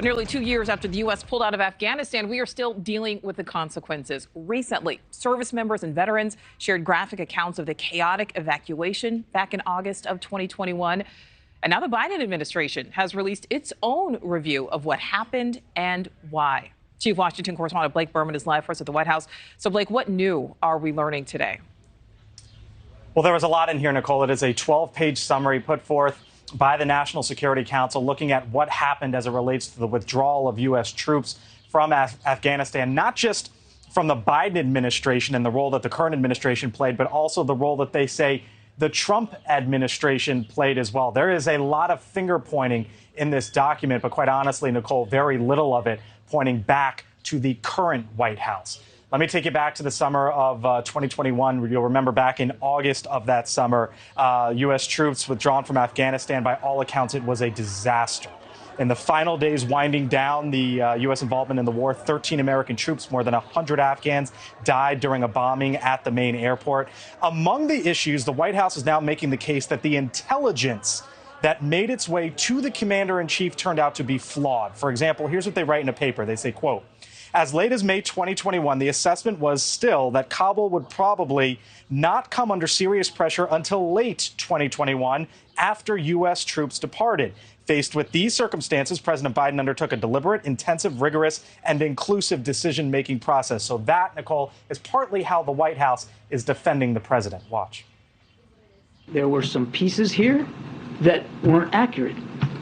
Nearly 2 years after the U.S. pulled out of Afghanistan, we are still dealing with the consequences. Recently, service members and veterans shared graphic accounts of the chaotic evacuation back in August of 2021. And now the Biden administration has released its own review of what happened and why. Chief Washington correspondent Blake Burman is live for us at the White House. So, Blake, what new are we learning today? Well, there was a lot in here, Nichole. It is a 12-page summary put forth by the National Security Council looking at what happened as it relates to the withdrawal of U.S. troops from Afghanistan, not just from the Biden administration and the role that the current administration played, but also the role that they say the Trump administration played as well. There is a lot of finger pointing in this document, but quite honestly, Nichole, very little of it pointing back to the current White House. Let me take you back to the summer of 2021. You'll remember back in August of that summer, U.S. troops withdrawn from Afghanistan. By all accounts, it was a disaster. In the final days winding down the U.S. involvement in the war, 13 American troops, more than 100 Afghans died during a bombing at the main airport. Among the issues, the White House is now making the case that the intelligence that made its way to the commander-in-chief turned out to be flawed. For example, here's what they write in a paper. They say, quote, "As late as May 2021, the assessment was still that Kabul would probably not come under serious pressure until late 2021 after U.S. troops departed. Faced with these circumstances, President Biden undertook a deliberate, intensive, rigorous, and inclusive decision-making process." So that, Nichole, is partly how the White House is defending the president. Watch. There were some pieces here that weren't accurate.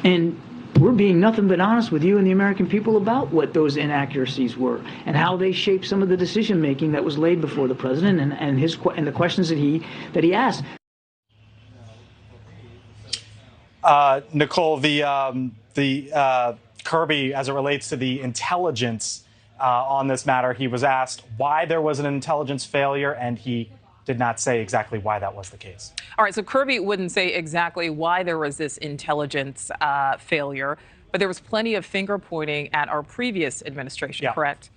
And we're being nothing but honest with you and the American people about what those inaccuracies were and how they shaped some of the decision making that was laid before the president and the questions that he asked. Nichole, the Kirby, as it relates to the intelligence on this matter, he was asked why there was an intelligence failure, and he did not say exactly why that was the case. All right, so Kirby wouldn't say exactly why there was this intelligence failure, but there was plenty of finger pointing at our previous administration, correct?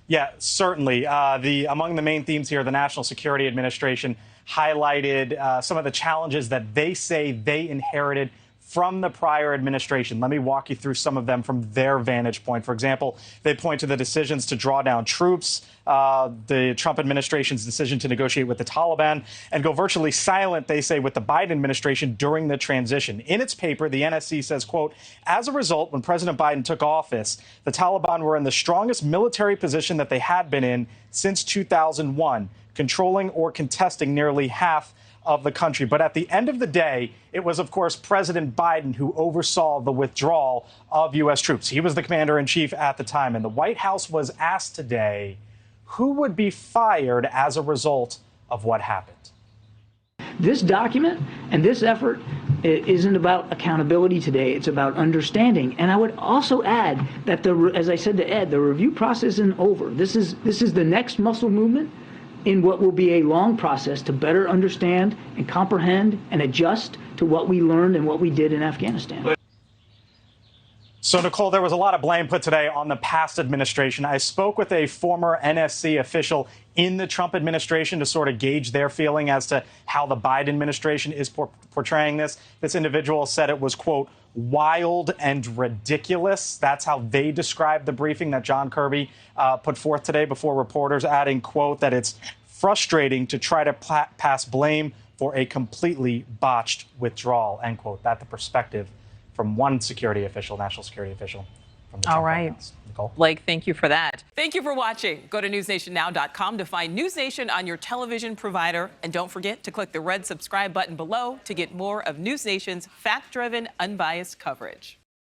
Yeah, certainly. Among the main themes here, the National Security Administration highlighted some of the challenges that they say they inherited from the prior administration. Let me walk you through some of them from their vantage point. For example, they point to the decisions to draw down troops, the Trump administration's decision to negotiate with the Taliban, and go virtually silent, they say, with the Biden administration during the transition. In its paper, the NSC says, quote, "As a result, when President Biden took office, the Taliban were in the strongest military position that they had been in since 2001, controlling or contesting nearly half of the country." But at the end of the day, it was, of course, President Biden who oversaw the withdrawal of U.S. troops. He was the commander-in-chief at the time. And the White House was asked today who would be fired as a result of what happened. This document and this effort isn't about accountability today. It's about understanding. And I would also add that, as I said to Ed, the review process isn't over. This is the next muscle movement in what will be a long process to better understand and comprehend and adjust to what we learned and what we did in Afghanistan. So, Nichole, there was a lot of blame put today on the past administration. I spoke with a former NSC official in the Trump administration to sort of gauge their feeling as to how the Biden administration is portraying this. This individual said it was, quote, "wild and ridiculous." That's how they described the briefing that John Kirby put forth today before reporters, adding, quote, that it's frustrating to try to pass blame for a completely botched withdrawal, end quote. That's the perspective from one national security official from the Trump White House. Nichole? Blake, thank you for that. Thank you for watching. Go to newsnationnow.com to find NewsNation on your television provider. And don't forget to click the red subscribe button below to get more of NewsNation's fact-driven, unbiased coverage.